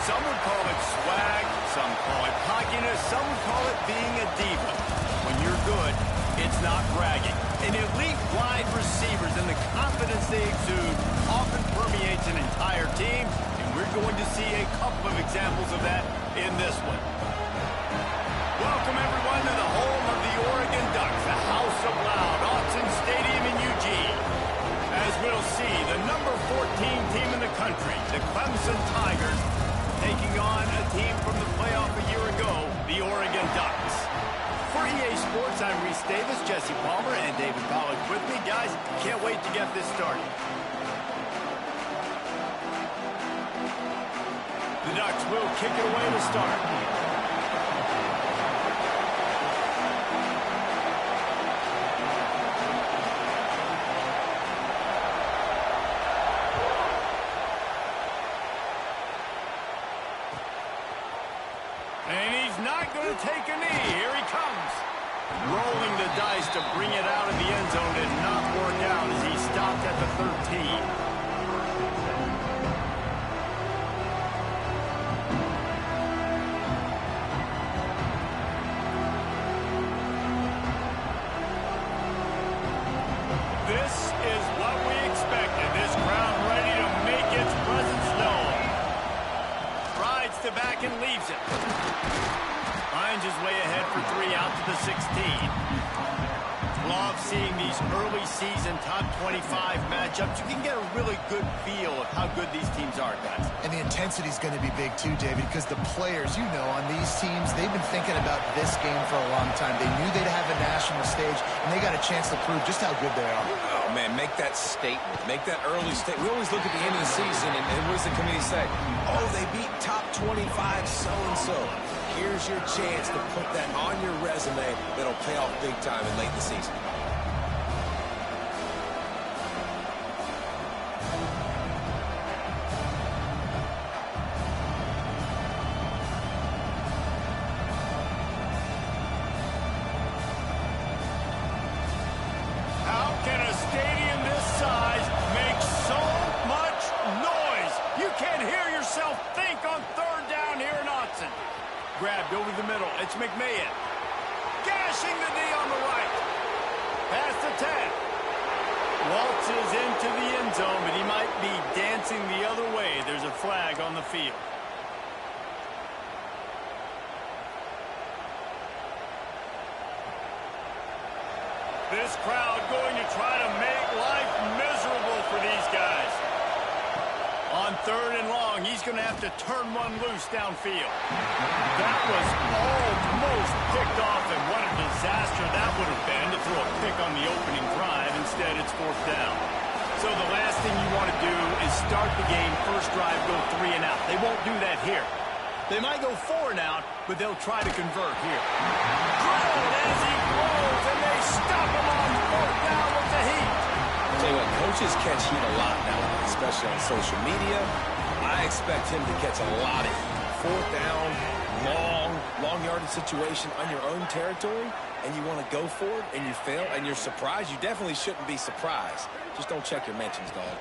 Some would call it swag, some call it cockiness, some would call it being a diva. When you're good, it's not bragging. An elite wide receivers and the confidence they exude often permeates an entire team, and we're going to see a couple of examples of that in this one. Welcome, everyone, to the home of the Oregon Ducks, the House of Loud, Autzen Stadium in Eugene. As we'll see, the number 14 team in the country, the Clemson Tigers, taking on a team from the playoff a year ago, the Oregon Ducks. For EA Sports, I'm Reese Davis, Jesse Palmer, and David Pollack with me. Guys, can't wait to get this started. The Ducks will kick it away to start. Take a knee. Here he comes. Rolling the dice to bring it out of the end zone did not work out as he stopped at the 13. This is what we expected. This crowd ready to make its presence known. Rides to back and leaves it. Finds his way ahead for 3 out to the 16. Love seeing these early season top 25 matchups. You can get a really good feel of how good these teams are, guys. And the intensity is going to be big too, David, because the players, you know, on these teams, they've been thinking about this game for a long time. They knew they'd have a national stage, and they got a chance to prove just how good they are. Oh, man, make that statement. Make that early statement. We always look at the end of the season, and what does the committee say? Oh, they beat top 25 so-and-so. Here's your chance to put that on your resume that'll pay off big time in late in the season. How can a stadium this size make so much noise? You can't hear yourself think on third down here in Autzen. Grabbed over the middle. It's McMahon. Gashing the knee on the right. Past the 10. Waltzes into the end zone, but he might be dancing the other way. There's a flag on the field. This crowd going to try to make life miserable for these guys. On third and long, he's going to have to turn one loose downfield. That was almost picked off, and what a disaster that would have been to throw a pick on the opening drive. Instead, it's fourth down. So the last thing you want to do is start the game, first drive, go 3 and out. They won't do that here. They might go 4 and out, but they'll try to convert here. Drilled as he blows, and they stop him on fourth down with the heat. Tell you what, coaches catch heat a lot nowadays, especially on social media. I expect him to catch a lot of heat. Fourth down, long yardage situation on your own territory, and you want to go for it, and you fail, and you're surprised. You definitely shouldn't be surprised. Just don't check your mentions, dog.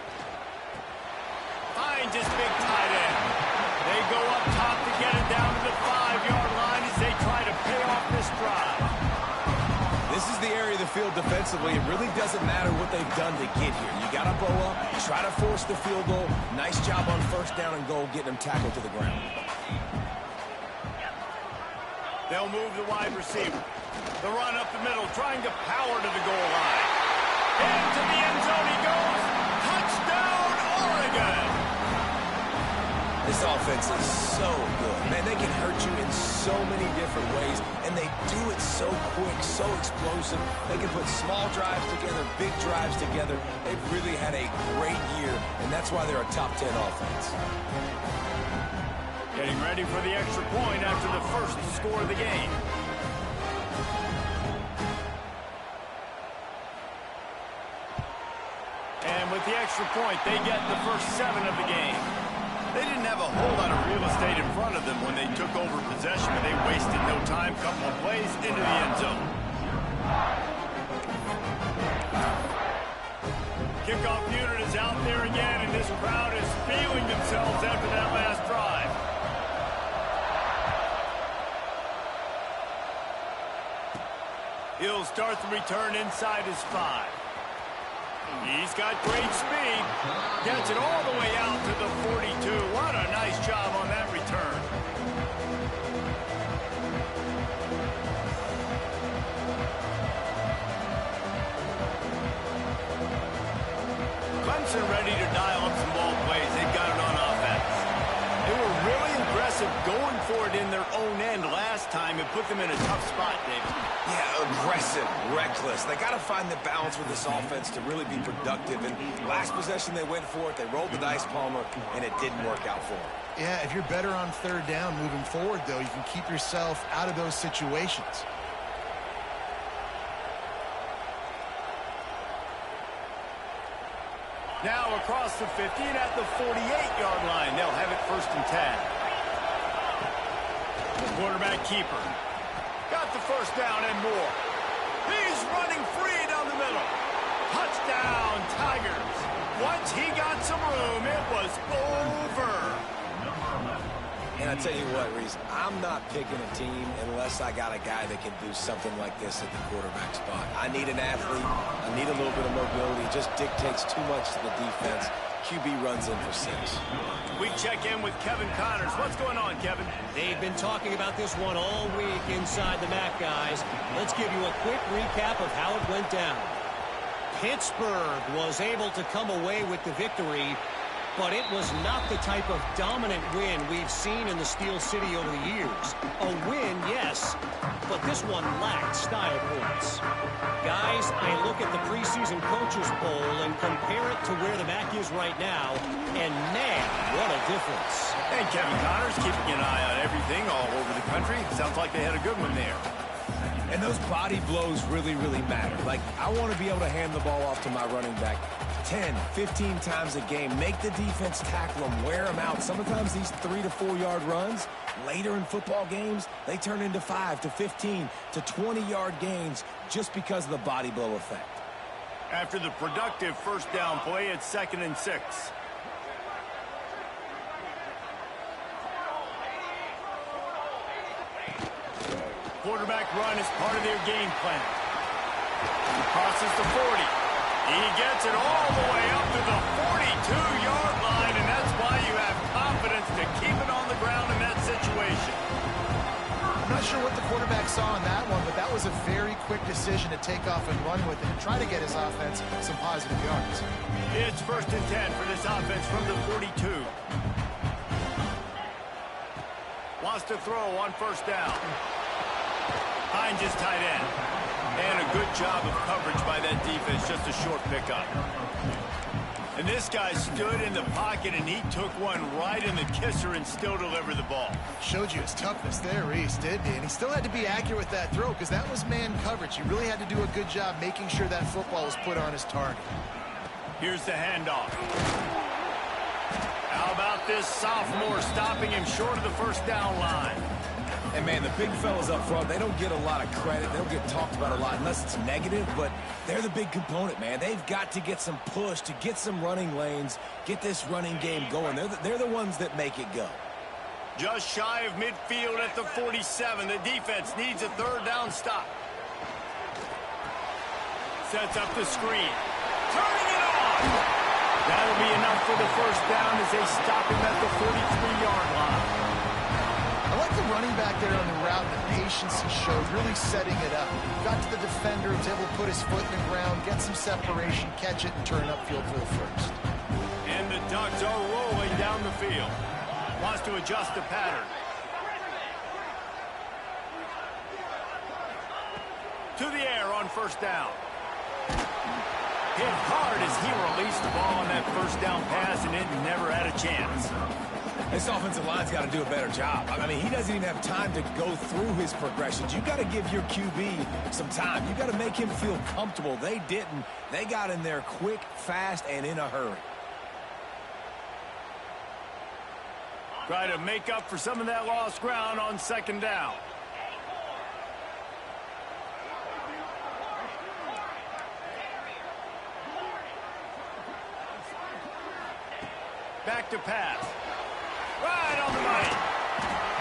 Finds his big tight end. They go up top to get it down to the 5-yard line as they try to pay off this drive. This is the area of the field defensively. It really doesn't matter what they've done to get here. You got to bow up, try to force the field goal. Nice job on first down and goal, getting them tackled to the ground. They'll move the wide receiver. The run up the middle, trying to power to the goal line. Into the end zone he goes. Touchdown, Oregon! This offense is so good. Man, they can hurt you in so many different ways, and they do it so quick, so explosive. They can put small drives together, big drives together. They've really had a great year, and that's why they're a top 10 offense. Getting ready for the extra point after the first score of the game. And with the extra point, they get the first 7 of the game. They didn't have a whole lot of real estate in front of them when they took over possession, but they wasted no time. Couple of plays into the end zone. Kickoff unit is out there again, and this crowd is feeling themselves after that last drive. He'll start the return inside his 5. He's got great speed. Gets it all the way out to the 42. What a nice job on that return. Clemson ready to dial up some ball plays. They've got it on offense. They were really aggressive going for it in their own end last time. It put them in a tough spot, David. Yeah, aggressive, reckless. They got to find the balance with this offense to really be productive. And last possession, they went for it. They rolled the dice, Palmer, and it didn't work out for them. Yeah, if you're better on third down moving forward, though, you can keep yourself out of those situations. Now across the 50 and at the 48-yard line. They'll have it 1st and 10. The quarterback keeper. Got the first down and more. He's running free down the middle. Touchdown, Tigers. Once he got some room, it was over. And I tell you what, Reese, I'm not picking a team unless I got a guy that can do something like this at the quarterback spot. I need an athlete. I need a little bit of mobility. It just dictates too much to the defense. QB runs in for 6. We check in with Kevin Connors. What's going on, Kevin? They've been talking about this one all week inside the MAC, guys. Let's give you a quick recap of how it went down. Pittsburgh was able to come away with the victory, but it was not the type of dominant win we've seen in the Steel City over the years. A win, yes, but this one lacked style points. Guys, I look at the preseason coaches poll and compare it to where the MAC is right now, and man, what a difference. And Kevin Connors keeping an eye on everything all over the country. Sounds like they had a good one there. And those body blows really, really matter. Like, I want to be able to hand the ball off to my running back 10, 15 times a game. Make the defense tackle them, wear them out. Sometimes these 3 to 4 yard runs, later in football games, they turn into 5 to 15 to 20-yard gains just because of the body blow effect. After the productive first down play, it's 2nd and 6. Quarterback run is part of their game plan. He crosses the 40. He gets it all the way up to the 42-yard line, and that's why you have confidence to keep it on the ground in that situation. I'm not sure what the quarterback saw in that one, but that was a very quick decision to take off and run with it and try to get his offense some positive yards. It's 1st and 10 for this offense from the 42. Wants to throw on 1st down. Hines is tight end. And a good job of coverage by that defense, just a short pickup. And this guy stood in the pocket, and he took one right in the kisser and still delivered the ball. Showed you his toughness there, Reese, didn't he? And he still had to be accurate with that throw because that was man coverage. He really had to do a good job making sure that football was put on his target. Here's the handoff. How about this sophomore stopping him short of the first down line? And, man, the big fellas up front, they don't get a lot of credit. They don't get talked about a lot unless it's negative, but they're the big component, man. They've got to get some push, to get some running lanes, get this running game going. They're the ones that make it go. Just shy of midfield at the 47. The defense needs a 3rd down stop. Sets up the screen. Turning it on! That'll be enough for the first down as they stop him at the 43-yard line. I like the running back there on the route and the patience he showed, really setting it up. Got to the defender, was able to put his foot in the ground, get some separation, catch it, and turn upfield for the first. And the Ducks are rolling down the field. Wants to adjust the pattern. To the air on 1st down. Hit hard as he released the ball on that first down pass, and it never had a chance. This offensive line's got to do a better job. I mean, he doesn't even have time to go through his progressions. You got to give your QB some time. You got to make him feel comfortable. They didn't. They got in there quick, fast, and in a hurry. Try to make up for some of that lost ground on 2nd down. Back to pass. Right on the money.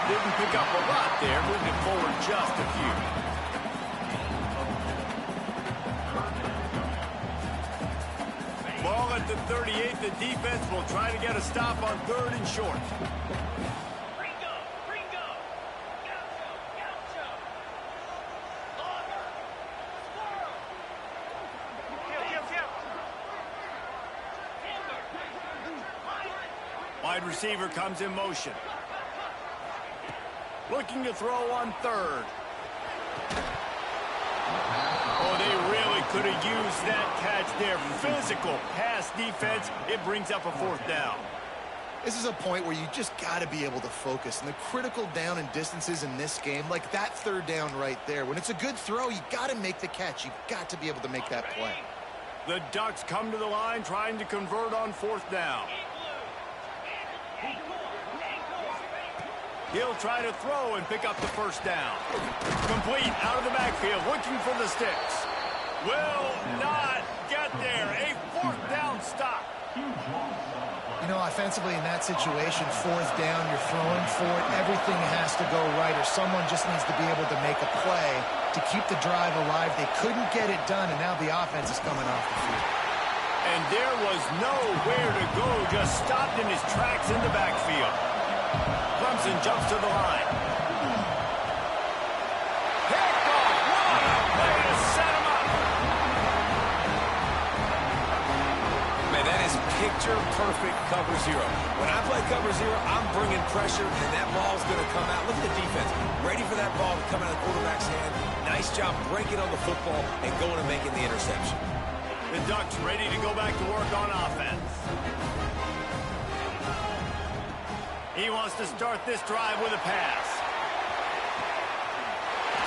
Didn't pick up a lot there, moving forward just a few. ball at the 38. The defense will try to get a stop on 3rd and short. Wide receiver comes in motion. Looking to throw on 3rd. Oh, they really could have used that catch there. Physical pass defense. It brings up a 4th down. This is a point where you just got to be able to focus. And the critical down and distances in this game, like that 3rd down right there, when it's a good throw, you got to make the catch. You've got to be able to make that play. The Ducks come to the line trying to convert on 4th down. He'll try to throw and pick up the 1st down. Complete out of the backfield, looking for the sticks. Will not get there. A 4th down stop. You know, offensively in that situation, 4th down, you're throwing for it. Everything has to go right, or someone just needs to be able to make a play to keep the drive alive. They couldn't get it done, and now the offense is coming off the field. And there was nowhere to go, just stopped in his tracks in the backfield. Clemson jumps to the line. Picked off. What a way to set him up. Man, that is picture-perfect cover 0. When I play cover 0, I'm bringing pressure, and that ball's going to come out. Look at the defense. Ready for that ball to come out of the quarterback's hand. Nice job breaking on the football and going and making the interception. The Ducks ready to go back to work on offense. He wants to start this drive with a pass.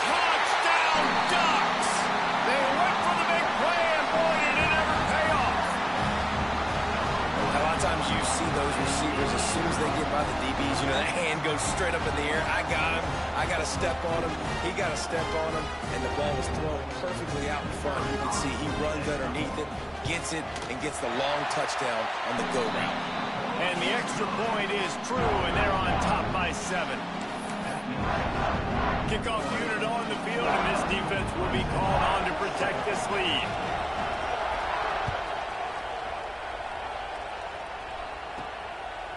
Touchdown, Ducks! They went for the big play, and boy, did it ever pay off. A lot of times you see those receivers, as soon as they get by the DBs, you know, that hand goes straight up in the air. I got him. I got to step on him. He got to step on him, and the ball was thrown perfectly out in front. You can see he runs underneath it, gets it, and gets the long touchdown on the go route. And the extra point is true, and they're on top by 7. Kickoff unit on the field, and this defense will be called on to protect this lead.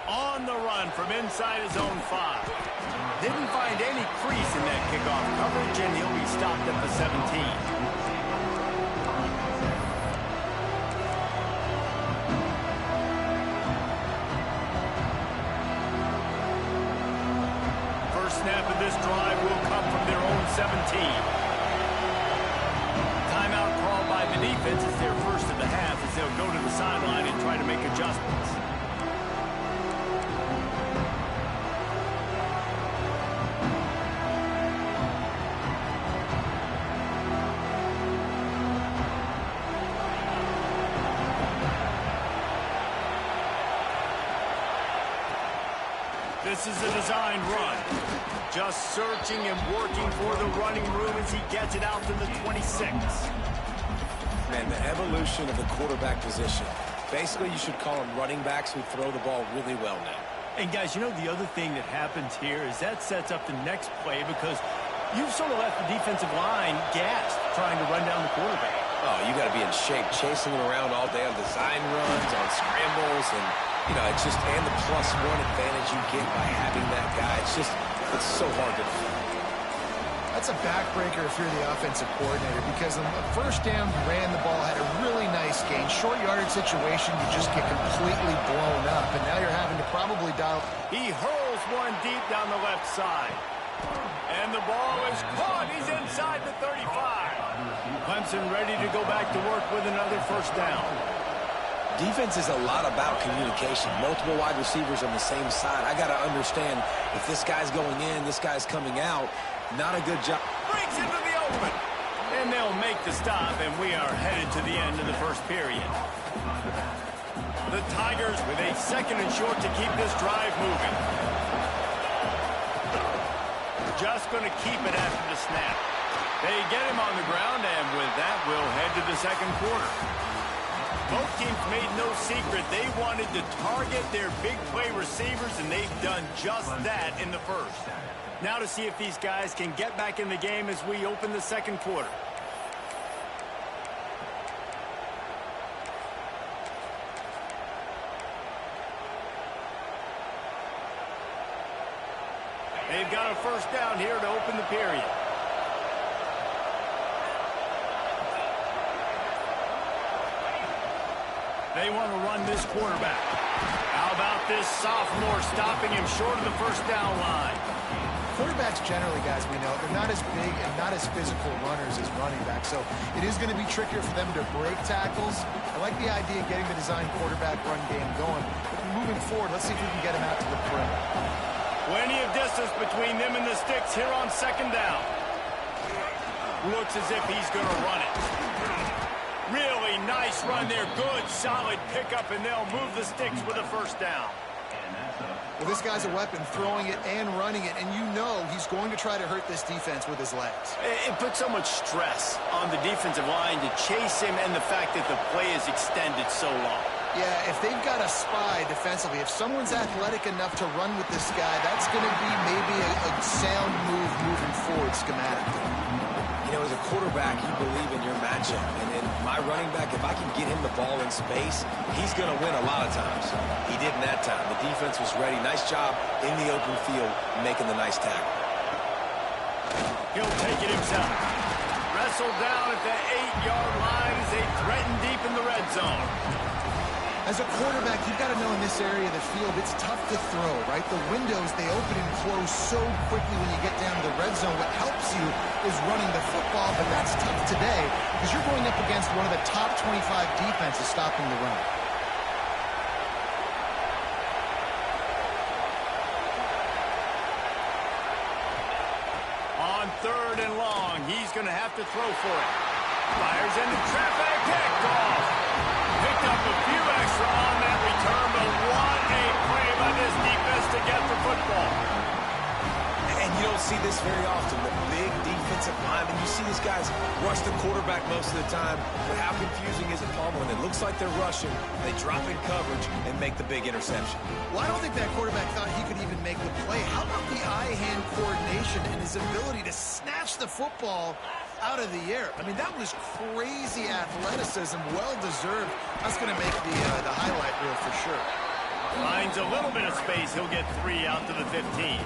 On the run from inside his own 5. Didn't find any crease in that kickoff coverage, and he'll be stopped at the 17. Snap of this drive will come from their own 17. Timeout called by the defense. It's their first of the half as they'll go to the sideline and try to make adjustments. This is a designed run. Just searching and working for the running room as he gets it out to the 26. Man, the evolution of the quarterback position. Basically, you should call them running backs who throw the ball really well now. And guys, you know the other thing that happens here is that sets up the next play because you've sort of left the defensive line gassed trying to run down the quarterback. Oh, you got to be in shape, chasing him around all day on design runs, on scrambles, and, you know, it's just, and the +1 advantage you get by having that guy. It's so hard to defend. That's a backbreaker if you're the offensive coordinator, because on the 1st down, you ran the ball, had a really nice gain. Short yardage situation, you just get completely blown up, and now you're having to probably dial. He hurls one deep down the left side. And the ball is caught. He's inside the 35. Clemson ready to go back to work with another 1st down. Defense is a lot about communication. Multiple wide receivers on the same side. I got to understand if this guy's going in, this guy's coming out. Not a good job. Breaks into the open. And they'll make the stop, and we are headed to the end of the 1st period. The Tigers with a 2nd and short to keep this drive moving. Just going to keep it after the snap. They get him on the ground, and with that, we'll head to the 2nd quarter. Both teams made no secret they wanted to target their big play receivers, and they've done just that in the 1st. Now to see if these guys can get back in the game as we open the 2nd quarter. They've got a first down here to open the period. They want to run this quarterback. How about this sophomore stopping him short of the first down line? Quarterbacks generally, guys, we know, they're not as big and not as physical runners as running backs, so it is going to be trickier for them to break tackles. I like the idea of getting the design quarterback run game going. But moving forward, let's see if we can get him out to the perimeter. Plenty of distance between them and the sticks here on second down. Looks as if he's going to run it. Really nice run there. Good, solid pickup, and they'll move the sticks with a first down. Well, this guy's a weapon, throwing it and running it, and you know he's going to try to hurt this defense with his legs. It puts so much stress on the defensive line to chase him and the fact that the play is extended so long. Yeah, if they've got a spy defensively, if someone's athletic enough to run with this guy, that's going to be maybe a sound move moving forward schematically. You know, as a quarterback, you believe in your matchup. And in my running back, if I can get him the ball in space, he's going to win a lot of times. He did in that time. The defense was ready. Nice job in the open field making the nice tackle. He'll take it himself. Wrestled down at the 8-yard line as they threaten deep in the red zone. As a quarterback, you've got to know in this area of the field, it's tough to throw, right? The windows, they open and close so quickly when you get down to the red zone. What helps you is running the football, but that's tough today because you're going up against one of the top 25 defenses stopping the run. On third and long, he's going to have to throw for it. Fires into traffic, picked off. Picked up a few extra on that return, but what a play by this defense to get the football. And you don't see this very often, the big defensive linemen. You see these guys rush the quarterback most of the time, but how confusing is it, Palmer? When it looks like they're rushing, they drop in coverage and make the big interception. Well, I don't think that quarterback thought he could even make the play. How about the eye-hand coordination and his ability to snatch the football out of the air? I mean, that was crazy athleticism, well-deserved. That's going to make the highlight reel for sure. Finds a little bit of space. He'll get 3 out to the 15.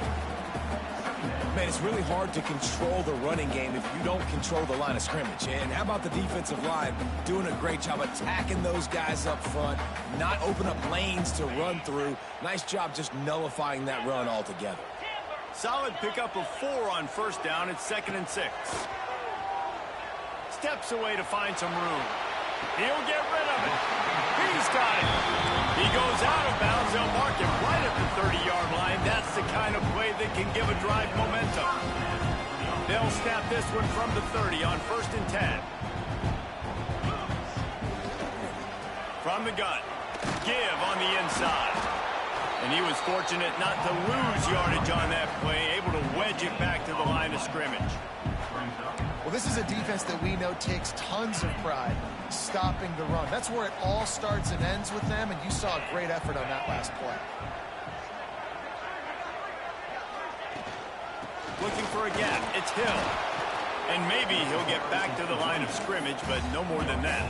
Man, it's really hard to control the running game if you don't control the line of scrimmage. And how about the defensive line doing a great job attacking those guys up front, not open up lanes to run through. Nice job just nullifying that run altogether. Solid pickup of 4 on first down. It's 2nd and 6. Steps away to find some room. He'll get rid of it. He's got it. He goes out of bounds. They'll mark him right at the 30-yard line. That's the kind of play that can give a drive momentum. They'll snap this one from the 30 on 1st and 10. From the gun. Give on the inside. And he was fortunate not to lose yardage on that play, able to wedge it back to the line of scrimmage. Well, this is a defense that we know takes tons of pride stopping the run. That's where it all starts and ends with them, and you saw a great effort on that last play. Looking for a gap. It's Hill. And maybe he'll get back to the line of scrimmage, but no more than that.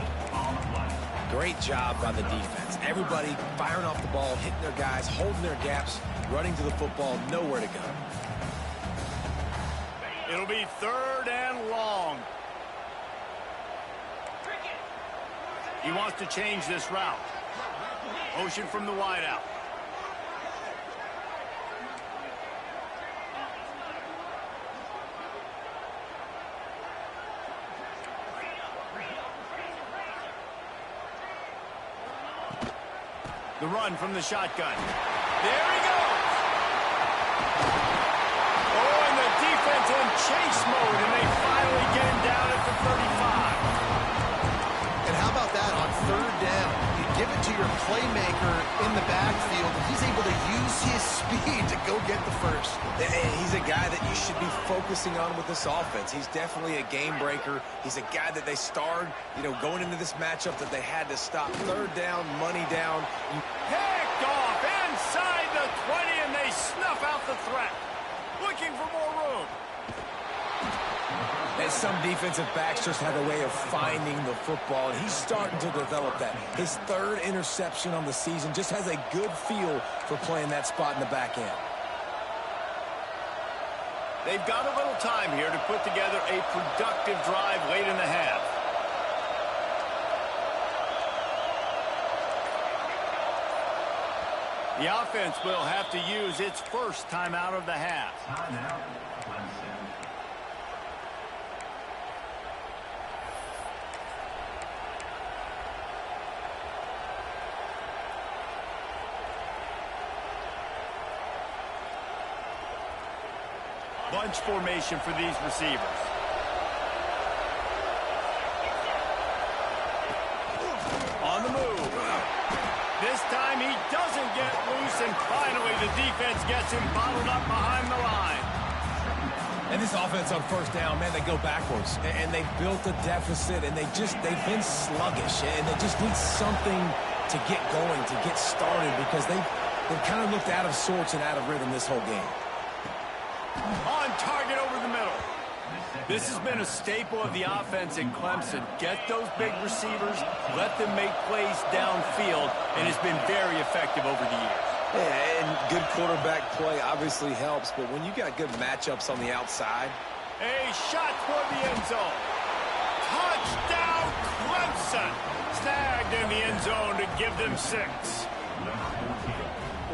Great job by the defense. Everybody firing off the ball, hitting their guys, holding their gaps, running to the football, nowhere to go. It'll be 3rd and long. He wants to change this route. Motion from the wideout. The run from the shotgun. There he goes. Oh, and the defense in chase mode, and they finally get him down at the 35. And how about that on 3rd down? You give it to your playmaker in the backfield, and he's able to use his speed to go get the first. He's a guy that you should be focusing on with this offense. He's definitely a game breaker. He's a guy that they starred, going into this matchup that they had to stop. 3rd down, money down. Picked off inside the 20, and they snuff out the threat. Looking for more room. And some defensive backs just have a way of finding the football, and he's starting to develop that. His 3rd interception on the season, just has a good feel for playing that spot in the back end. They've got a little time here to put together a productive drive late in the half. The offense will have to use its first timeout of the half. Timeout, Clemson. Bunch formation for these receivers. On the move. This time he doesn't get loose, and finally the defense gets him bottled up behind the line. And this offense on first down, man, they go backwards. And they've built a deficit, and they've been sluggish. And they just need something to get going, to get started, because they've kind of looked out of sorts and out of rhythm this whole game. On target over the middle. This has been a staple of the offense in Clemson. Get those big receivers, let them make plays downfield, and it's been very effective over the years. Yeah, and good quarterback play obviously helps, but when you got good matchups on the outside. A shot toward the end zone. Touchdown, Clemson. Snagged in the end zone to give them 6.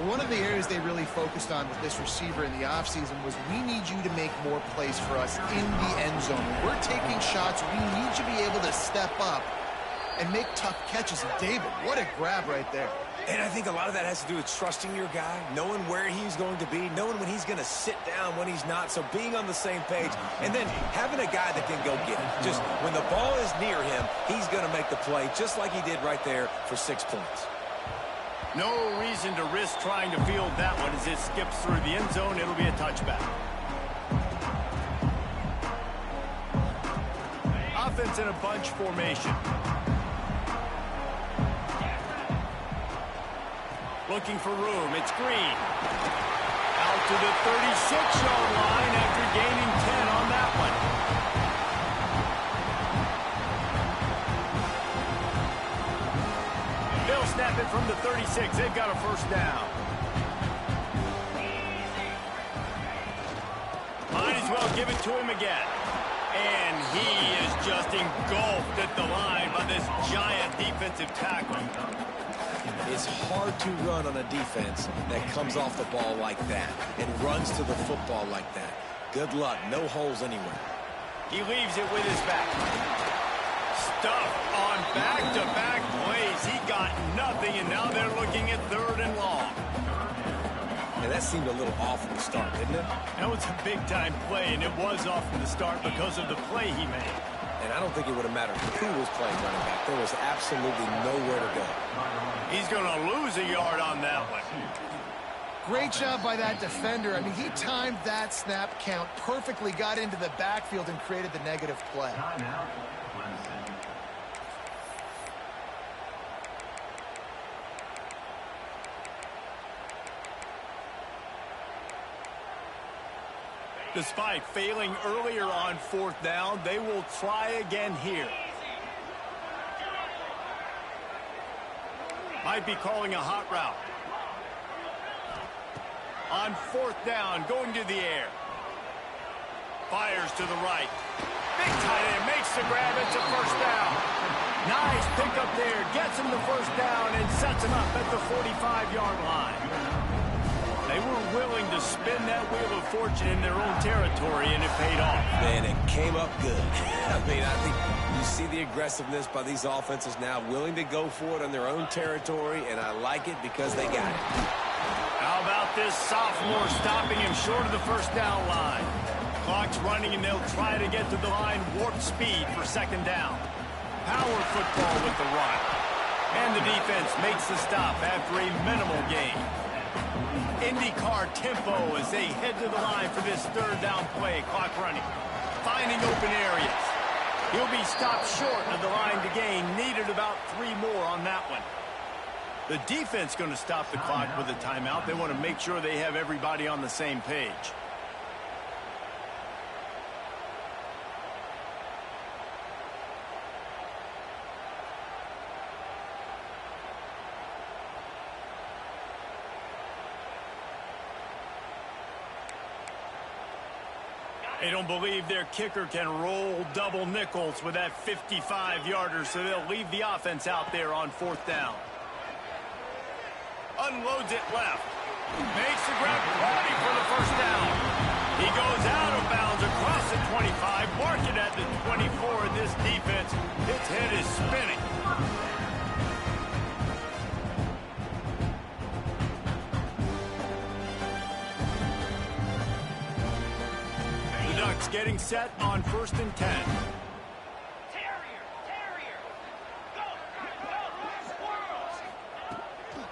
One of the areas they really focused on with this receiver in the offseason was we need you to make more plays for us in the end zone. When we're taking shots, we need you to be able to step up and make tough catches. And David, what a grab right there. And I think a lot of that has to do with trusting your guy, knowing where he's going to be, knowing when he's going to sit down, when he's not, so being on the same page, and then having a guy that can go get it. Just when the ball is near him, he's going to make the play, just like he did right there for 6 points. No reason to risk trying to field that one as it skips through the end zone. It'll be a touchback. Offense in a bunch formation. Looking for room. It's Green. Out to the 36-yard line after gaining 10 on that one. They'll snap it from the 36. They've got a first down. Might as well give it to him again. And he is just engulfed at the line by this giant defensive tackle. It's hard to run on a defense that comes off the ball like that and runs to the football like that. Good luck. No holes anywhere. He leaves it with his back. Stuffed on back-to-back plays. He got nothing, and now they're looking at 3rd and long. And that seemed a little off from the start, didn't it? That was a big-time play, and it was off from the start because of the play he made. And I don't think it would have mattered who was playing running back. There was absolutely nowhere to go. He's going to lose a yard on that one. Great job by that defender. I mean, he timed that snap count perfectly, got into the backfield, and created the negative play. Timeout, Clemson. Despite failing earlier on 4th down, they will try again here. Might be calling a hot route. On 4th down, going to the air. Fires to the right. Big tight end makes the grab. It's a first down. Nice pickup there. Gets him the first down and sets him up at the 45-yard line. They were willing to spin that wheel of fortune in their own territory, and it paid off. Man, it came up good. I mean, I think you see the aggressiveness by these offenses now, willing to go for it on their own territory, and I like it because they got it. How about this sophomore stopping him short of the first down line? Clock's running, and they'll try to get to the line warp speed for 2nd down. Power football with the run. And the defense makes the stop after a minimal gain. IndyCar tempo as they head to the line for this 3rd down play. Clock running. Finding open areas. He'll be stopped short of the line to gain. Needed about 3 more on that one. The defense going to stop the clock with a timeout. They want to make sure they have everybody on the same page. They don't believe their kicker can roll double nickels with that 55-yarder, so they'll leave the offense out there on 4th down. Unloads it left. Makes the grab, ready for the 1st down. He goes out of bounds across the 25, marking at the 24. This defense, its head is spinning. The Ducks getting set on 1st and 10.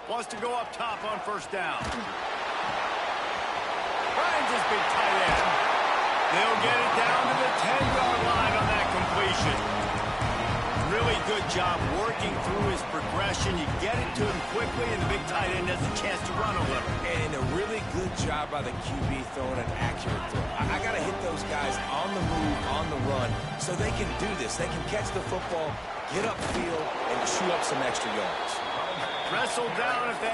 Wants to go up top on 1st down. Finds his big tight end. They'll get it down to the 10-yard line on that completion. Really good job working through his progression. You get it to him quickly, and the big tight end has a chance to run a little. And a really good job by the QB throwing an accurate throw. I got to hit those guys on the move, on the run, so they can do this. They can catch the football, get upfield, and chew up some extra yards. Wrestled down at the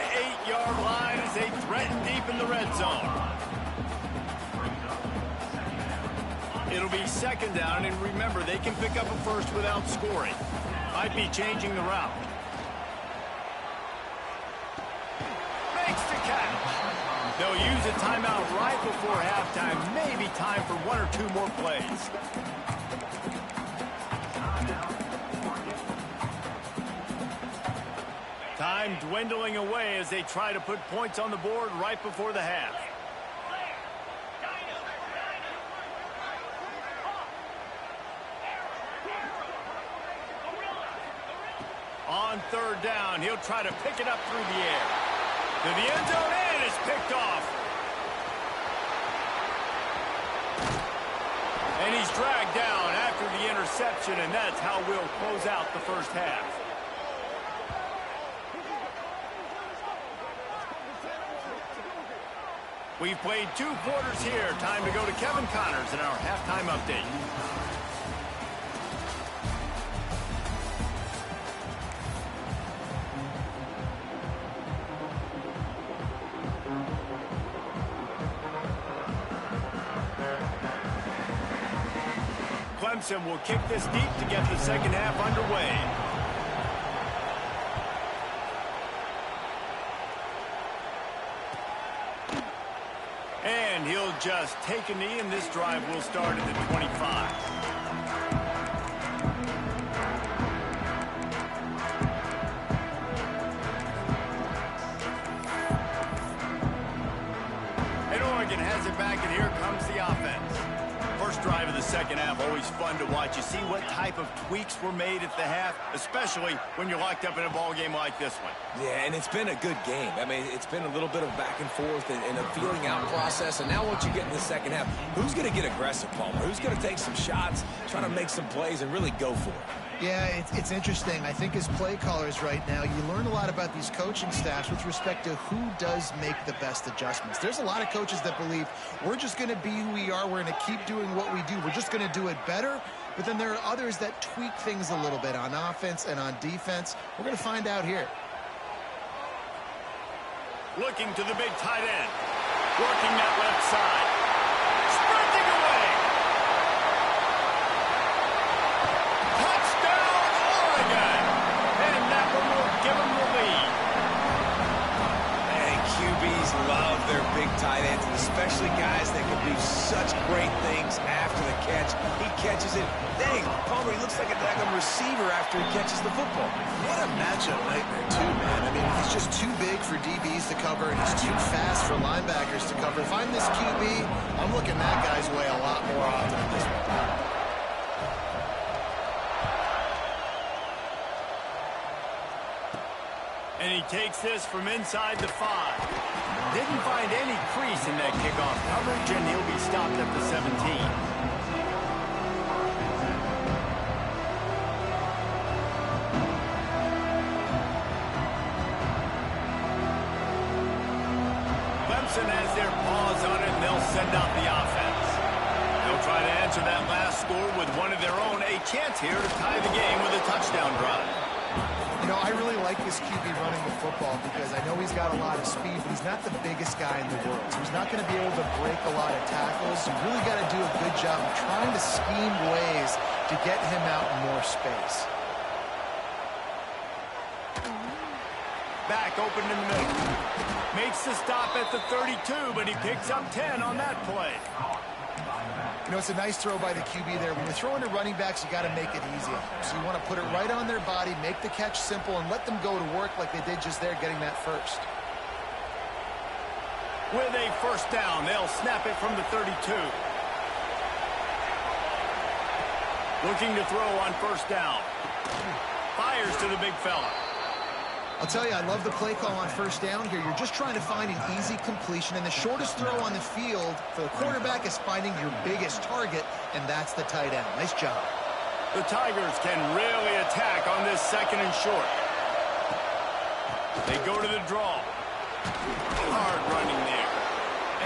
8-yard line as they threaten deep in the red zone. It'll be 2nd down, and remember, they can pick up a 1st without scoring. Might be changing the route. Makes the catch. They'll use a timeout right before halftime. Maybe time for 1 or 2 more plays. Time dwindling away as they try to put points on the board right before the half. On 3rd down, he'll try to pick it up through the air. To the end zone, and it's picked off. And he's dragged down after the interception, and that's how we'll close out the 1st half. We've played 2 quarters here. Time to go to Kevin Connors in our halftime update. Clemson will kick this deep to get the 2nd half underway. And he'll just take a knee, and this drive will start at the 25. And Oregon has it back, and here comes the offense. First drive of the 2nd half, always fun to watch. You see what type of tweaks were made at the half, especially when you're locked up in a ball game like this one. Yeah, and it's been a good game. I mean, it's been a little bit of back and forth and a feeling out process. And now once you get in the 2nd half, who's going to get aggressive, Palmer? Who's going to take some shots, try to make some plays, and really go for it? Yeah, it's interesting. I think as play callers right now, you learn a lot about these coaching staffs with respect to who does make the best adjustments. There's a lot of coaches that believe we're just going to be who we are. We're going to keep doing what we do. We're just going to do it better. But then there are others that tweak things a little bit on offense and on defense. We're going to find out here. Looking to the big tight end. Working that left side. Sprinting away. Touchdown, Oregon. And that one will give them the lead. And QBs love their big tight ends, and especially guys that can do such great things after the catch. He catches it. Dang, Palmer, he looks like a daggone receiver after he catches the football. What a matchup nightmare, too, man. I mean, he's just too big for DBs to cover, and he's too fast for linebackers to cover. If I'm this QB, I'm looking that guy's way a lot more often at this point. And he takes this from inside the 5. Didn't find any crease in that kickoff coverage, and he'll be stopped at the 17. Clemson has their paws on it, and they'll send out the offense. They'll try to answer that last score with one of their own. A chance here to tie the game with a touchdown drive. You know, I really like this QB running the football because I know he's got a lot of speed, but he's not the biggest guy in the world. So he's not going to be able to break a lot of tackles. You really got to do a good job of trying to scheme ways to get him out in more space. Back open in the middle. Makes the stop at the 32, but he picks up 10 on that play. You know, it's a nice throw by the QB there. When you're throwing to running backs, you got to make it easy. So you want to put it right on their body, make the catch simple, and let them go to work like they did just there, getting that first. With a first down, they'll snap it from the 32. Looking to throw on first down. Fires to the big fella. I'll tell you, I love the play call on first down here. You're just trying to find an easy completion, and the shortest throw on the field for the quarterback is finding your biggest target, and that's the tight end. Nice job. The Tigers can really attack on this second and short. They go to the draw. Hard running there.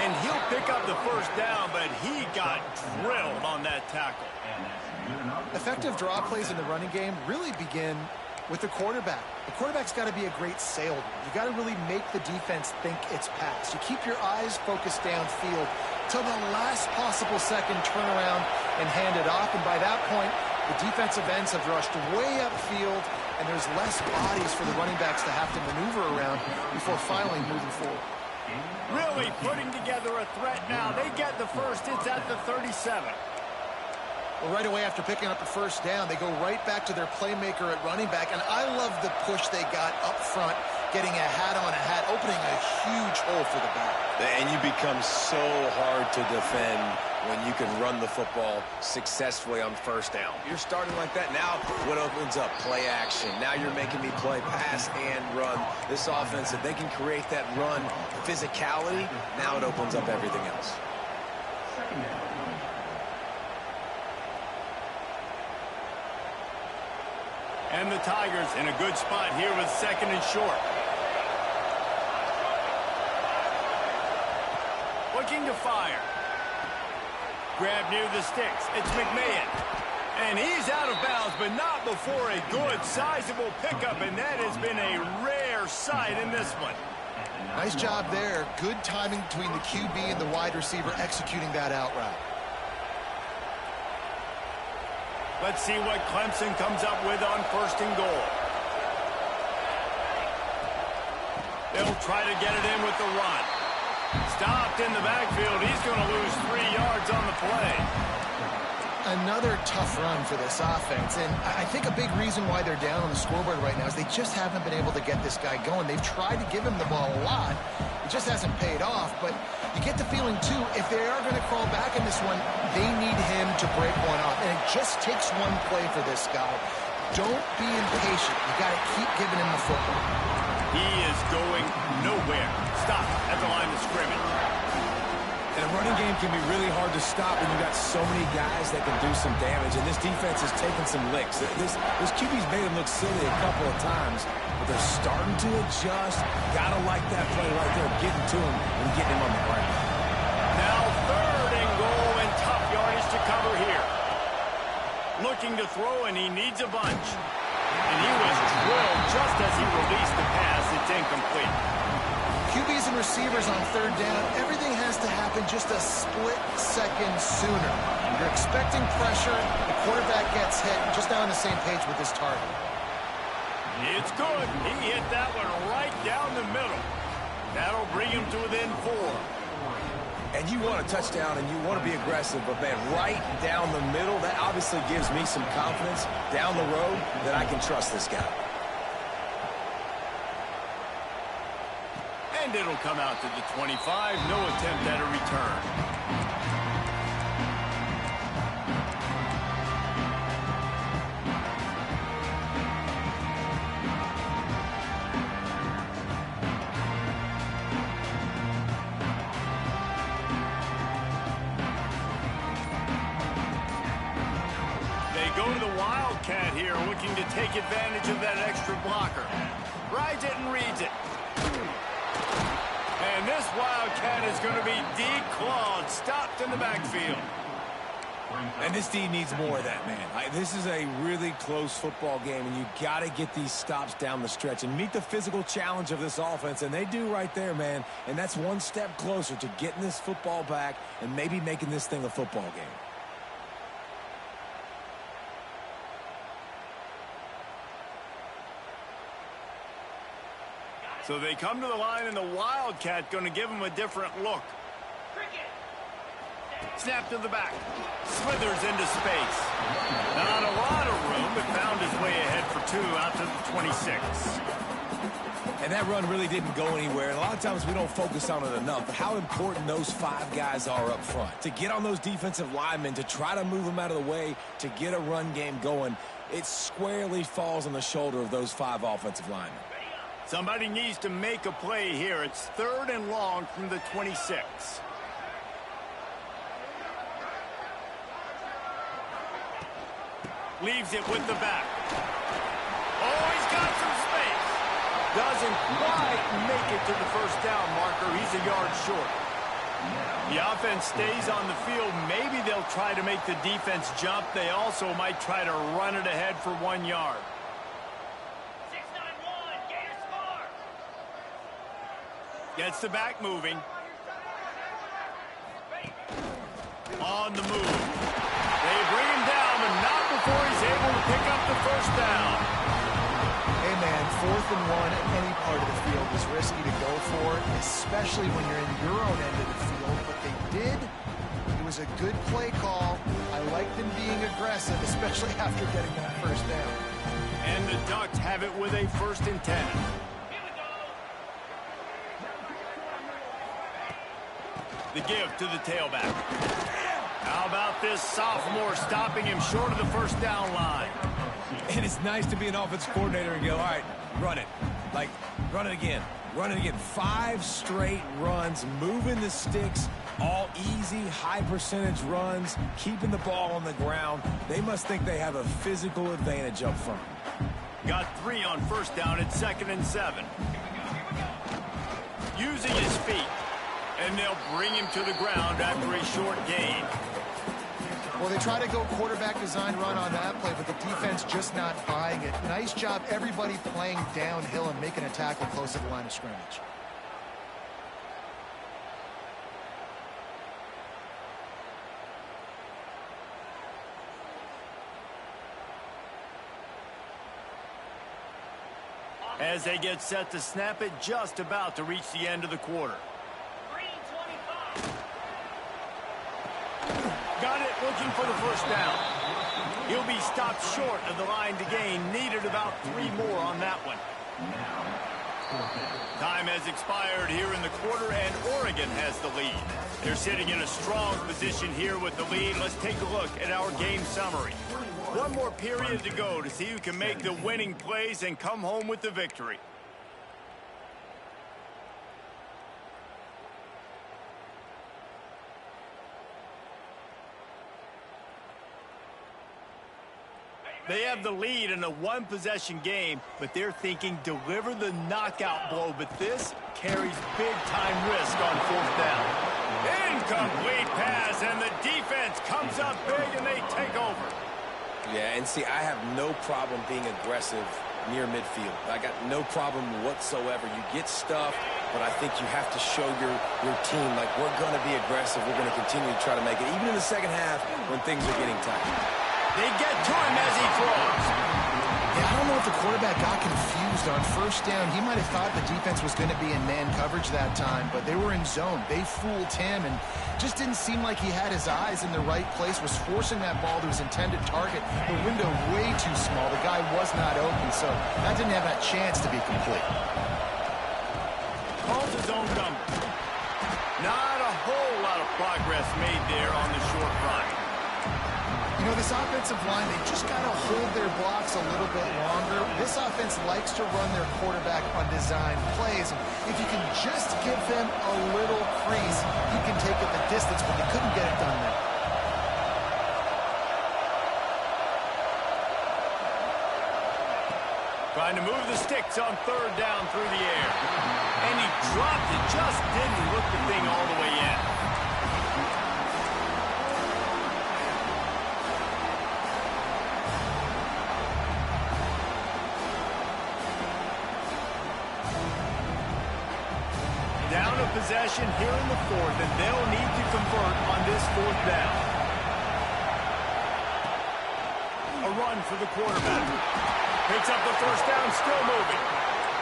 And he'll pick up the first down, but he got drilled on that tackle. Effective draw plays in the running game really begin with the quarterback. The quarterback's got to be a great salesman. You got to really make the defense think it's pass. You keep your eyes focused downfield till the last possible second, turn around and hand it off. And by that point, the defensive ends have rushed way upfield, and there's less bodies for the running backs to have to maneuver around before finally moving forward. Really putting together a threat now. They get the first. It's at the 37. Well, right away after picking up the first down, they go right back to their playmaker at running back, and I love the push they got up front, getting a hat on a hat, opening a huge hole for the back. And you become so hard to defend when you can run the football successfully on first down. You're starting like that. Now what opens up? Play action. Now you're making me play pass and run. This offense, if they can create that run physicality, now it opens up everything else. And the Tigers in a good spot here with second and short. Looking to fire. Grab near the sticks. It's McMahon. And he's out of bounds, but not before a good, sizable pickup, and that has been a rare sight in this one. Nice job there. Good timing between the QB and the wide receiver executing that out route. Let's see what Clemson comes up with on first and goal. They'll try to get it in with the run. Stopped in the backfield. He's going to lose 3 yards on the play. Another tough run for this offense, and I think a big reason why they're down on the scoreboard right now is they just haven't been able to get this guy going. They've tried to give him the ball a lot. It just hasn't paid off, but you get the feeling, too, if they are going to crawl back in this one, they need him to break one off, and it just takes one play for this guy. Don't be impatient. You got to keep giving him the football. He is going nowhere. Stop at the line of scrimmage. And a running game can be really hard to stop when you've got so many guys that can do some damage. And this defense is taking some licks. This QB's made him look silly a couple of times, but they're starting to adjust. Gotta like that play right there, getting to him and getting him on the ground. Now third and goal and tough yardage to cover here. Looking to throw, and he needs a bunch. And he was drilled just as he released the pass. It's incomplete. QBs and receivers on third down, everything has to happen just a split second sooner. You're expecting pressure, the quarterback gets hit, just not on the same page with his target. It's good. He hit that one right down the middle. That'll bring him to within 4. And you want a touchdown and you want to be aggressive, but man, right down the middle, that obviously gives me some confidence down the road that I can trust this guy. And it'll come out to the 25. No attempt at a return. They go to the Wildcat here, looking to take advantage of that extra blocker. Rides it and reads it. And this Wildcat is going to be declawed, stopped in the backfield. And this D needs more of that, man. This is a really close football game, and you got to get these stops down the stretch and meet the physical challenge of this offense, and they do right there, man. And that's one step closer to getting this football back and maybe making this thing a football game. So they come to the line, and the Wildcat going to give them a different look. Snap to the back. Slithers into space. Not a lot of room, but found his way ahead for 2 out to the 26. And that run really didn't go anywhere. And a lot of times we don't focus on it enough, but how important those 5 guys are up front. To get on those defensive linemen, to try to move them out of the way, to get a run game going, it squarely falls on the shoulder of those 5 offensive linemen. Somebody needs to make a play here. It's 3rd and long from the 26. Leaves it with the back. Oh, he's got some space. Doesn't quite make it to the first down marker. He's a yard short. The offense stays on the field. Maybe they'll try to make the defense jump. They also might try to run it ahead for 1 yard. Gets the back moving. On the move. They bring him down, but not before he's able to pick up the first down. Hey, man, 4th and 1 at any part of the field is risky to go for, especially when you're in your own end of the field. But they did. It was a good play call. I like them being aggressive, especially after getting that first down. And the Ducks have it with a 1st and 10. The give to the tailback. How about this sophomore stopping him short of the first down line? And it's nice to be an offense coordinator and go, all right, run it. Like, run it again. Run it again. 5 straight runs, moving the sticks, all easy, high percentage runs, keeping the ball on the ground. They must think they have a physical advantage up front. Got 3 on first down at 2nd and 7. Using his feet. And they'll bring him to the ground after a short gain. Well, they try to go quarterback design run on that play, but the defense just not buying it. Nice job, everybody playing downhill and making a tackle close to the line of scrimmage. As they get set to snap it, just about to reach the end of the quarter. Got it, looking for the first down. He'll be stopped short of the line to gain. Needed about 3 more on that one. Time has expired here in the quarter, and Oregon has the lead. They're sitting in a strong position here with the lead. Let's take a look at our game summary. 1 more period to go to see who can make the winning plays and come home with the victory. They have the lead in a 1-possession game, but they're thinking deliver the knockout blow. But this carries big-time risk on 4th down. Incomplete pass, and the defense comes up big, and they take over. Yeah, and see, I have no problem being aggressive near midfield. I got no problem whatsoever. You get stuff, but I think you have to show your team, like, we're going to be aggressive. We're going to continue to try to make it, even in the second half when things are getting tight. They get to him as he throws. Yeah, I don't know if the quarterback got confused on first down. He might have thought the defense was going to be in man coverage that time, but they were in zone. They fooled him and just didn't seem like he had his eyes in the right place, was forcing that ball to his intended target. The window way too small. The guy was not open, so that didn't have that chance to be complete. Calls his own number. Not a whole lot of progress made there on the short run. You know, this offensive line, they just got to hold their blocks a little bit longer. This offense likes to run their quarterback on design plays. And if you can just give them a little crease, he can take it the distance, but they couldn't get it done there. Trying to move the sticks on 3rd down through the air. And he dropped it, just didn't look the thing all the way in. fourth, and they'll need to convert on this fourth down. A run for the quarterback. Picks up the first down, still moving.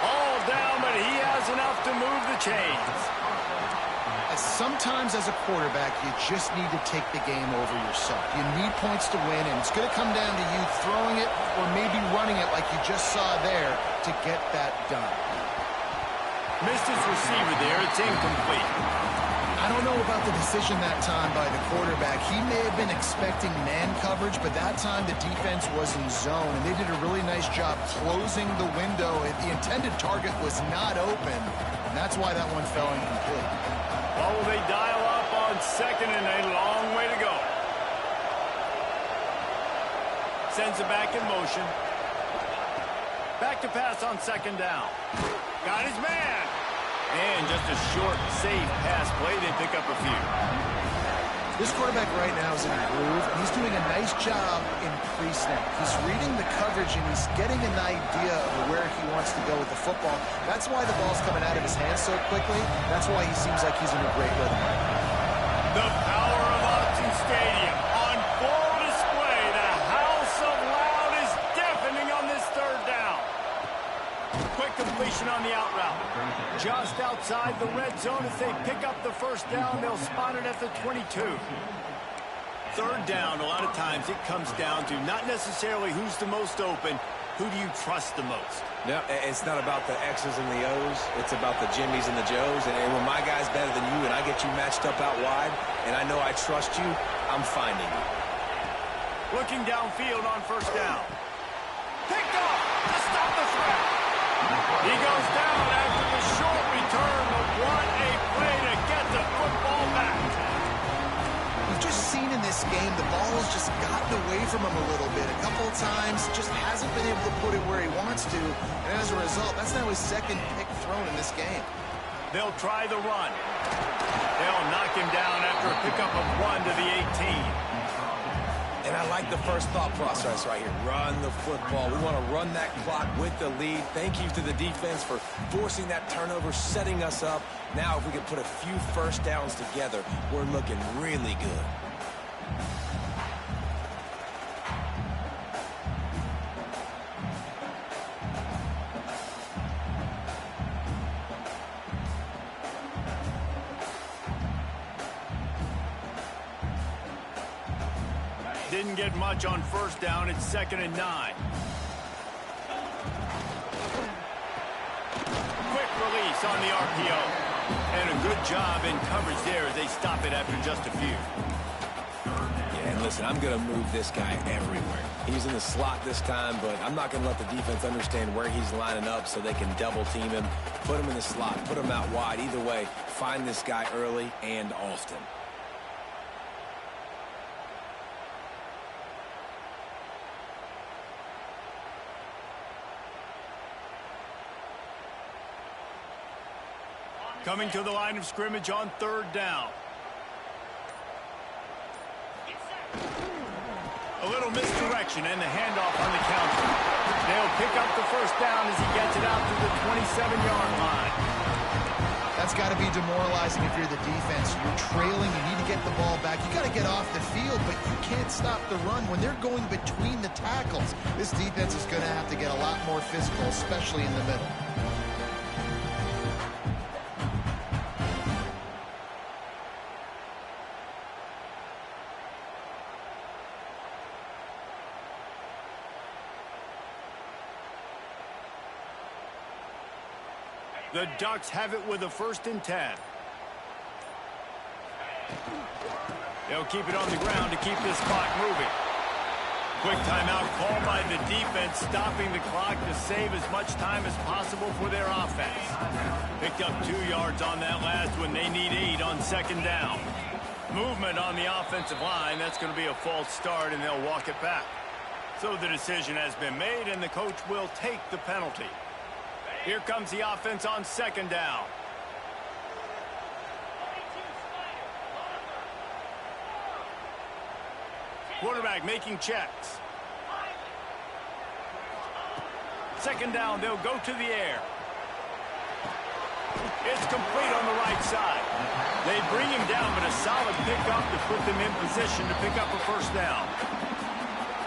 All down, but he has enough to move the chains. Sometimes as a quarterback, you just need to take the game over yourself. You need points to win, and it's going to come down to you throwing it or maybe running it like you just saw there to get that done. Missed his receiver there. It's incomplete. I don't know about the decision that time by the quarterback. He may have been expecting man coverage, but that time the defense was in zone, and they did a really nice job closing the window. The intended target was not open, and that's why that one fell incomplete. Well, will they dial up on second and a long way to go? Sends it back in motion. Back to pass on second down. Got his man. And just a short, safe pass play. They pick up a few. This quarterback right now is in a groove, and he's doing a nice job in pre-snap. He's reading the coverage, and he's getting an idea of where he wants to go with the football. That's why the ball's coming out of his hands so quickly. That's why he seems like he's in a great rhythm. The power of Autzen Stadium on full display. The house of loud is deafening on this third down. Quick completion on the out route. Just outside the red zone. As they pick up the first down, they'll spot it at the 22. Third down, a lot of times it comes down to not necessarily who's the most open, who do you trust the most? No, it's not about the X's and the O's. It's about the Jimmys and the Joes. And when my guy's better than you and I get you matched up out wide and I know I trust you, I'm finding you. Looking downfield on first down. Picked off to stop the threat. He goes down after the short return, but what a play to get the football back. We've just seen in this game the ball has just gotten away from him a little bit. A couple of times, just hasn't been able to put it where he wants to. And as a result, that's now his second pick thrown in this game. They'll try the run. They'll knock him down after a pickup of 1 to the 18. And I like the first thought process right here. Run the football. We want to run that clock with the lead. Thank you to the defense for forcing that turnover, setting us up. Now, if we can put a few first downs together, we're looking really good. Didn't get much on first down. It's 2nd and 9. Quick release on the RPO. And a good job in coverage there as they stop it after just a few. Yeah, and listen, I'm going to move this guy everywhere. He's in the slot this time, but I'm not going to let the defense understand where he's lining up so they can double team him, put him in the slot, put him out wide. Either way, find this guy early and often. Coming to the line of scrimmage on 3rd down. A little misdirection and the handoff on the counter. They'll pick up the first down as he gets it out to the 27-yard line. That's got to be demoralizing if you're the defense. You're trailing. You need to get the ball back. You got to get off the field, but you can't stop the run. When they're going between the tackles, this defense is going to have to get a lot more physical, especially in the middle. The Ducks have it with a 1st and 10. They'll keep it on the ground to keep this clock moving. Quick timeout called by the defense, stopping the clock to save as much time as possible for their offense. Picked up 2 yards on that last one. They need 8 on 2nd down. Movement on the offensive line. That's going to be a false start, and they'll walk it back. So the decision has been made, and the coach will take the penalty. Here comes the offense on 2nd down. Quarterback making checks. 2nd down, they'll go to the air. It's complete on the right side. They bring him down, but a solid pickup to put them in position to pick up a first down.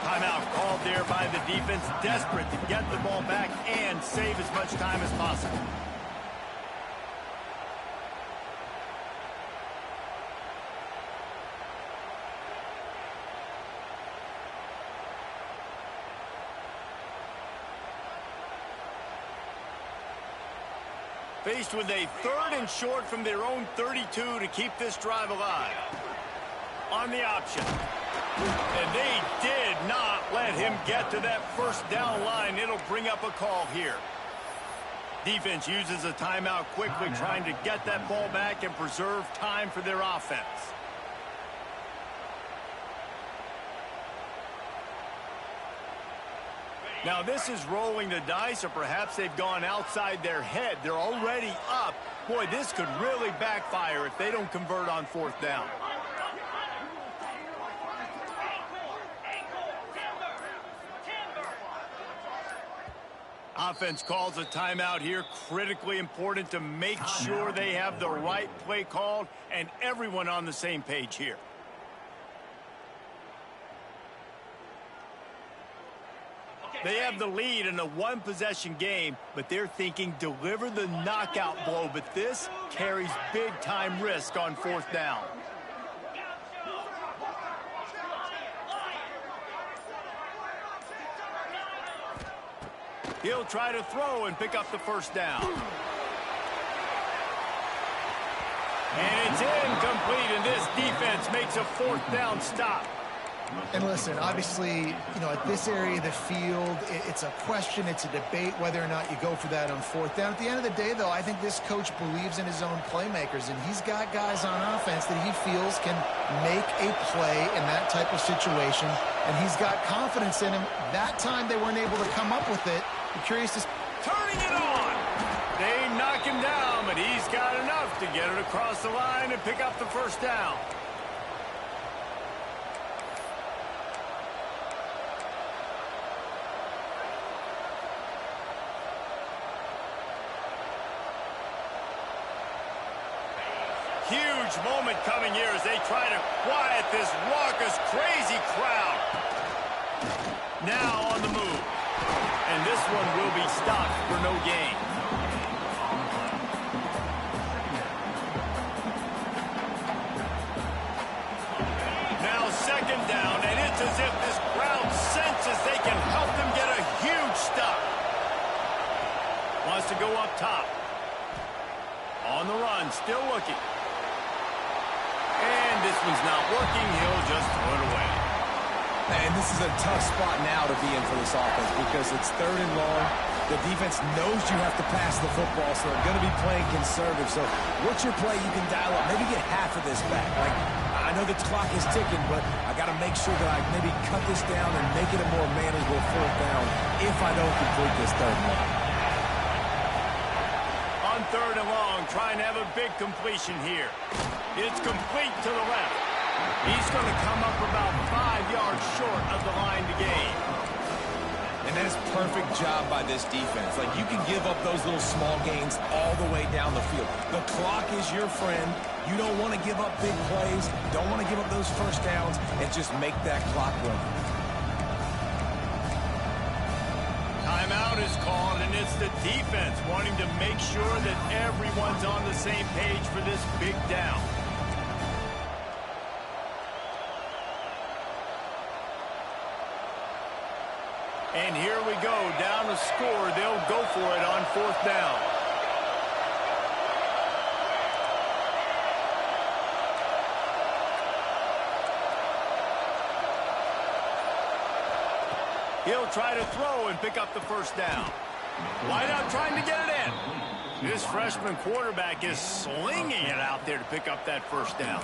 Timeout called there by the defense, desperate to get the ball back and save as much time as possible. Faced with a 3rd and short from their own 32 to keep this drive alive. On the option. And they did not let him get to that first down line. It'll bring up a call here. Defense uses a timeout quickly, trying to get that ball back and preserve time for their offense. Now this is rolling the dice, or perhaps they've gone outside their head. They're already up. Boy, this could really backfire if they don't convert on 4th down. Offense calls a timeout here. Critically important to make sure they have the right play called and everyone on the same page here. They have the lead in a 1-possession game, but they're thinking deliver the knockout blow, but this carries big-time risk on 4th down. He'll try to throw and pick up the first down. And it's incomplete, and this defense makes a 4th down stop. And listen, obviously, you know, at this area of the field, it's a question, it's a debate whether or not you go for that on 4th down. At the end of the day, though, I think this coach believes in his own playmakers, and he's got guys on offense that he feels can make a play in that type of situation, and he's got confidence in him. That time they weren't able to come up with it. I'm curious to... Turning it on! They knock him down, but he's got enough to get it across the line and pick up the first down. Huge moment coming here as they try to quiet this raucous, crazy crowd. Now on the move. And this one will be stopped for no gain. Now 2nd down, and it's as if this crowd senses they can help them get a huge stop. Wants to go up top. On the run, still looking. And this one's not working. He'll just throw it away. And this is a tough spot now to be in for this offense because it's 3rd and long. The defense knows you have to pass the football, so they're going to be playing conservative. So what's your play you can dial up? Maybe get half of this back. Like, I know the clock is ticking, but I got to make sure that I maybe cut this down and make it a more manageable 4th down if I don't complete this 3rd and long. On 3rd and long, trying to have a big completion here. It's complete to the left. He's going to come up about 5 yards short of the line to gain. And that is perfect job by this defense. Like, you can give up those little small gains all the way down the field. The clock is your friend. You don't want to give up big plays. Don't want to give up those first downs and just make that clock run. Timeout is called, and it's the defense wanting to make sure that everyone's on the same page for this big down. And here we go, down the score. They'll go for it on 4th down. He'll try to throw and pick up the first down. Wide out trying to get it in. This freshman quarterback is slinging it out there to pick up that first down.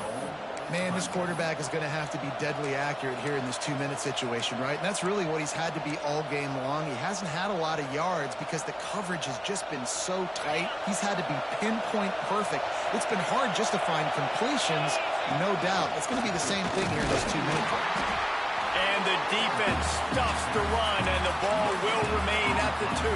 Man, this quarterback is going to have to be deadly accurate here in this 2-minute situation, right? And that's really what he's had to be all game long. He hasn't had a lot of yards because the coverage has just been so tight. He's had to be pinpoint perfect. It's been hard just to find completions, no doubt. It's going to be the same thing here in this 2 minutes. And the defense stuffs the run, and the ball will remain at the 2.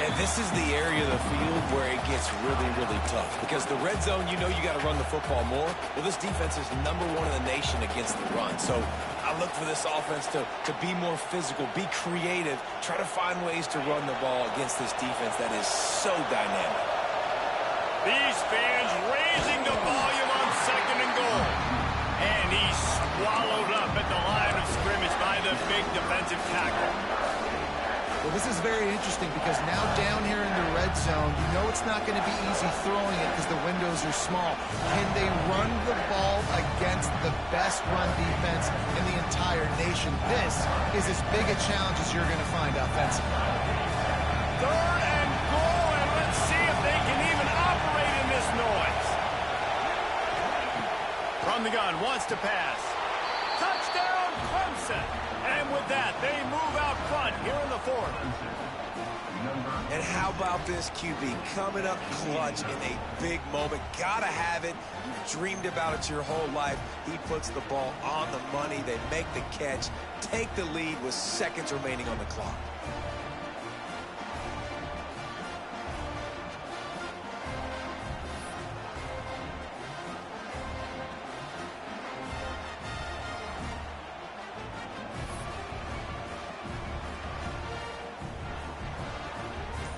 And this is the area of the field where it gets really, really tough. Because the red zone, you know you got to run the football more. Well, this defense is #1 in the nation against the run. So I look for this offense to be more physical, be creative, try to find ways to run the ball against this defense that is so dynamic. These fans raising the volume on 2nd and goal. And he's swallowed up at the line of scrimmage by the big defensive tackle. Well, this is very interesting because now down here in the red zone, you know it's not going to be easy throwing it because the windows are small. Can they run the ball against the best run defense in the entire nation? This is as big a challenge as you're going to find offensively. 3rd and goal, and let's see if they can even operate in this noise. From the gun, wants to pass. Touchdown, Clemson. And with that, they move out front here in the 4th. And how about this QB coming up clutch in a big moment? Gotta have it. You've dreamed about it your whole life. He puts the ball on the money. They make the catch, take the lead with seconds remaining on the clock.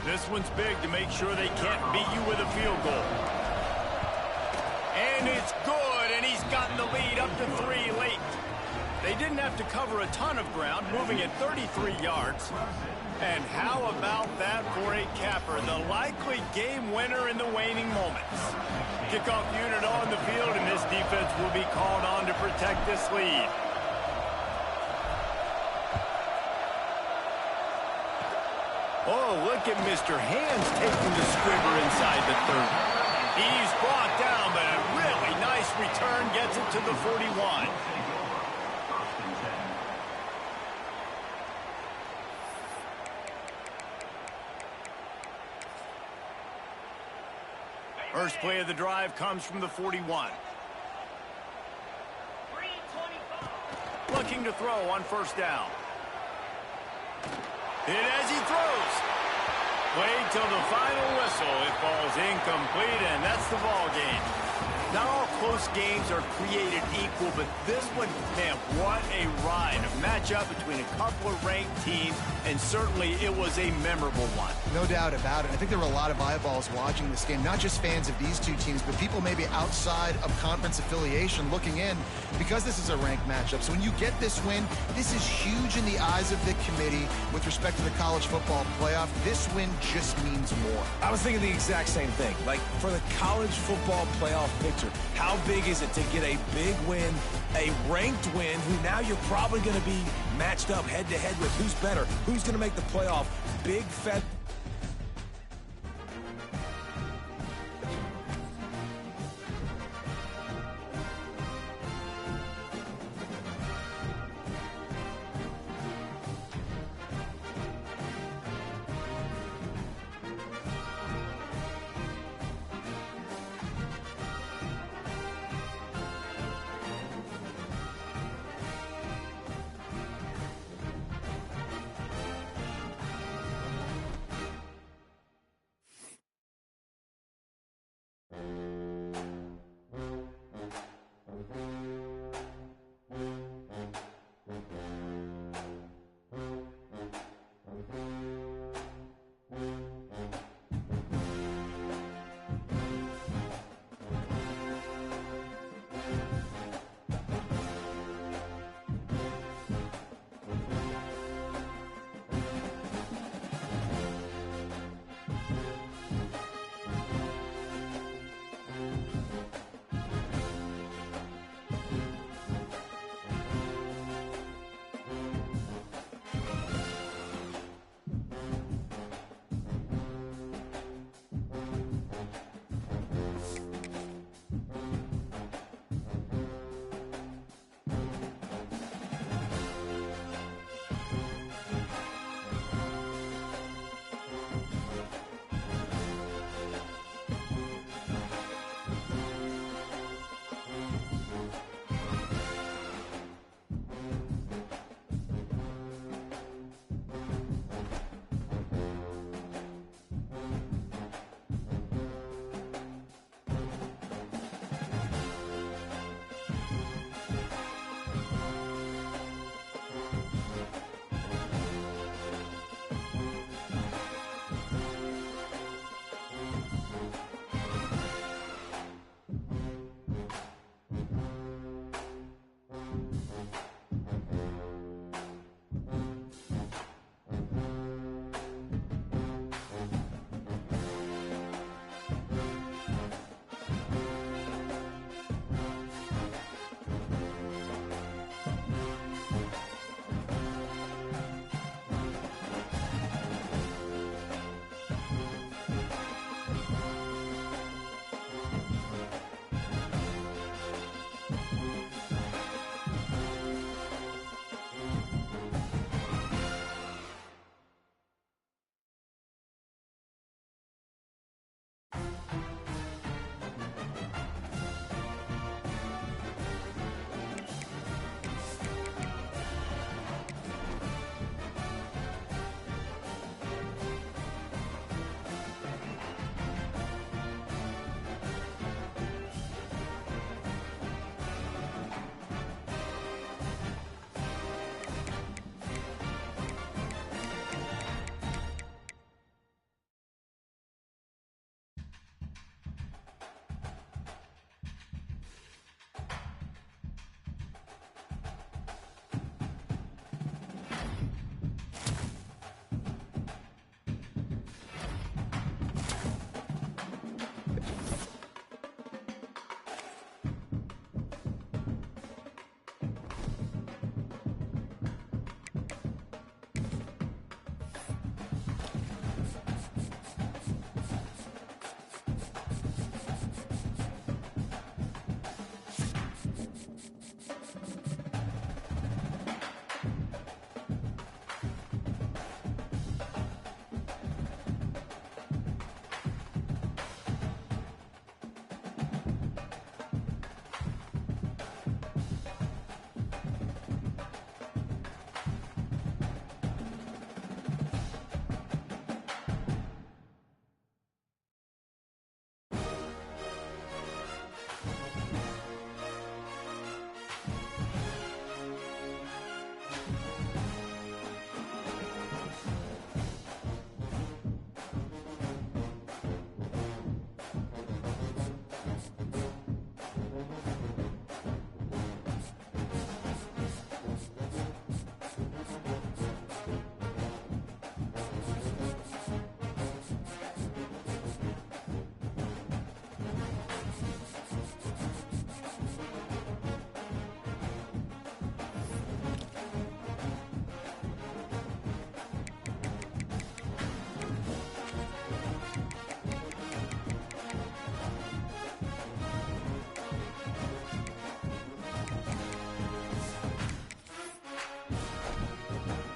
This one's big to make sure they can't beat you with a field goal. And it's good, and he's gotten the lead up to 3 late. They didn't have to cover a ton of ground, moving at 33 yards. And how about that for a capper, the likely game winner in the waning moments. Kickoff unit on the field, and this defense will be called on to protect this lead. Oh, look at Mr. Hands taking the squibber inside the 30. He's brought down, but a really nice return gets it to the 41. First play of the drive comes from the 41. Looking to throw on 1st down. And as he throws, wait till the final whistle. It falls incomplete, and that's the ball game. Not all close games are created equal, but this one, man, what a ride. A matchup between a couple of ranked teams, and certainly it was a memorable one. No doubt about it. I think there were a lot of eyeballs watching this game, not just fans of these two teams, but people maybe outside of conference affiliation looking in because this is a ranked matchup. So when you get this win, this is huge in the eyes of the committee with respect to the college football playoff. This win just means more. I was thinking the exact same thing. Like, for the college football playoff picture, how big is it to get a big win, a ranked win, who now you're probably going to be matched up head-to-head with who's better, who's going to make the playoff. Big